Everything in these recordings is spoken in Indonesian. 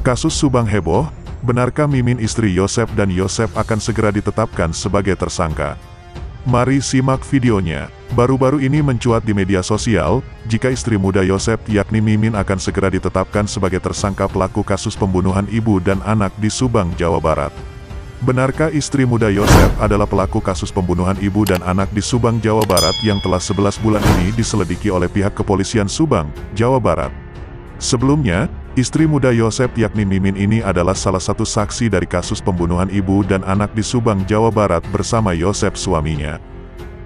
Kasus Subang heboh, benarkah Mimin istri Yosep dan Yosep akan segera ditetapkan sebagai tersangka? Mari simak videonya. Baru-baru ini mencuat di media sosial, jika istri muda Yosep yakni Mimin akan segera ditetapkan sebagai tersangka pelaku kasus pembunuhan ibu dan anak di Subang, Jawa Barat. Benarkah istri muda Yosep adalah pelaku kasus pembunuhan ibu dan anak di Subang, Jawa Barat yang telah 11 bulan ini diselidiki oleh pihak kepolisian Subang, Jawa Barat? Sebelumnya, istri muda Yosep yakni Mimin ini adalah salah satu saksi dari kasus pembunuhan ibu dan anak di Subang, Jawa Barat bersama Yosep suaminya.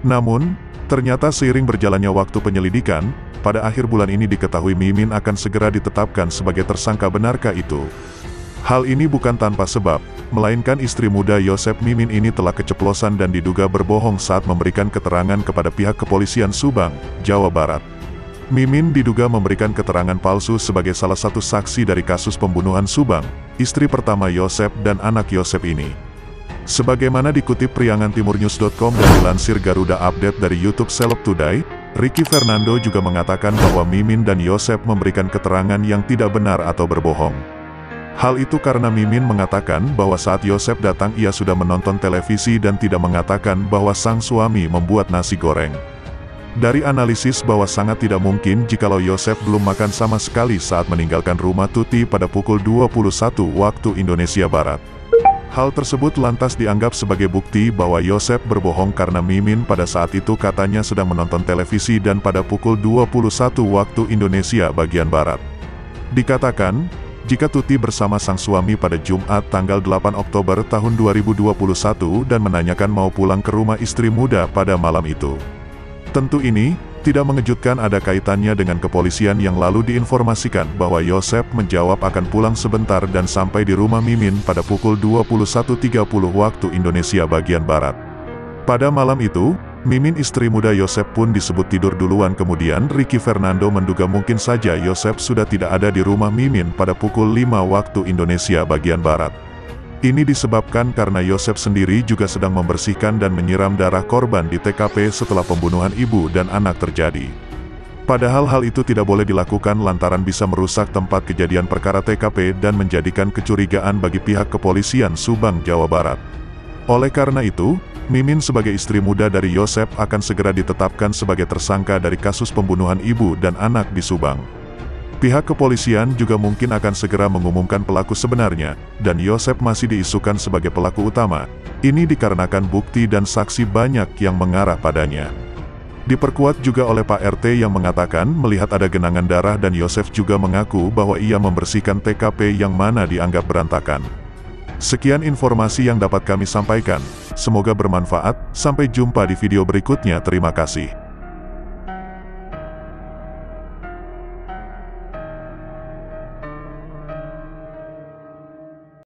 Namun, ternyata seiring berjalannya waktu penyelidikan, pada akhir bulan ini diketahui Mimin akan segera ditetapkan sebagai tersangka. Benarkah itu? Hal ini bukan tanpa sebab, melainkan istri muda Yosep Mimin ini telah keceplosan dan diduga berbohong saat memberikan keterangan kepada pihak kepolisian Subang, Jawa Barat. Mimin diduga memberikan keterangan palsu sebagai salah satu saksi dari kasus pembunuhan Subang, istri pertama Yosep dan anak Yosep ini. Sebagaimana dikutip priangantimurnews.com dan dilansir Garuda Update dari YouTube Seleb Today, Ricky Fernando juga mengatakan bahwa Mimin dan Yosep memberikan keterangan yang tidak benar atau berbohong. Hal itu karena Mimin mengatakan bahwa saat Yosep datang ia sudah menonton televisi dan tidak mengatakan bahwa sang suami membuat nasi goreng. Dari analisis bahwa sangat tidak mungkin jikalau Yosep belum makan sama sekali saat meninggalkan rumah Tuti pada pukul 21 waktu Indonesia Barat. Hal tersebut lantas dianggap sebagai bukti bahwa Yosep berbohong karena Mimin pada saat itu katanya sedang menonton televisi dan pada pukul 21 waktu Indonesia bagian Barat. Dikatakan, jika Tuti bersama sang suami pada Jumat tanggal 8 Oktober tahun 2021 dan menanyakan mau pulang ke rumah istri muda pada malam itu. Tentu ini, tidak mengejutkan ada kaitannya dengan kepolisian yang lalu diinformasikan bahwa Yosep menjawab akan pulang sebentar dan sampai di rumah Mimin pada pukul 21.30 waktu Indonesia bagian Barat. Pada malam itu, Mimin istri muda Yosep pun disebut tidur duluan. Kemudian Ricky Fernando menduga mungkin saja Yosep sudah tidak ada di rumah Mimin pada pukul 5 waktu Indonesia bagian Barat. Ini disebabkan karena Yosep sendiri juga sedang membersihkan dan menyiram darah korban di TKP setelah pembunuhan ibu dan anak terjadi. Padahal hal itu tidak boleh dilakukan lantaran bisa merusak tempat kejadian perkara TKP dan menjadikan kecurigaan bagi pihak kepolisian Subang, Jawa Barat. Oleh karena itu, Mimin sebagai istri muda dari Yosep akan segera ditetapkan sebagai tersangka dari kasus pembunuhan ibu dan anak di Subang. Pihak kepolisian juga mungkin akan segera mengumumkan pelaku sebenarnya, dan Yosep masih diisukan sebagai pelaku utama. Ini dikarenakan bukti dan saksi banyak yang mengarah padanya. Diperkuat juga oleh Pak RT yang mengatakan melihat ada genangan darah dan Yosep juga mengaku bahwa ia membersihkan TKP yang mana dianggap berantakan. Sekian informasi yang dapat kami sampaikan, semoga bermanfaat, sampai jumpa di video berikutnya. Terima kasih.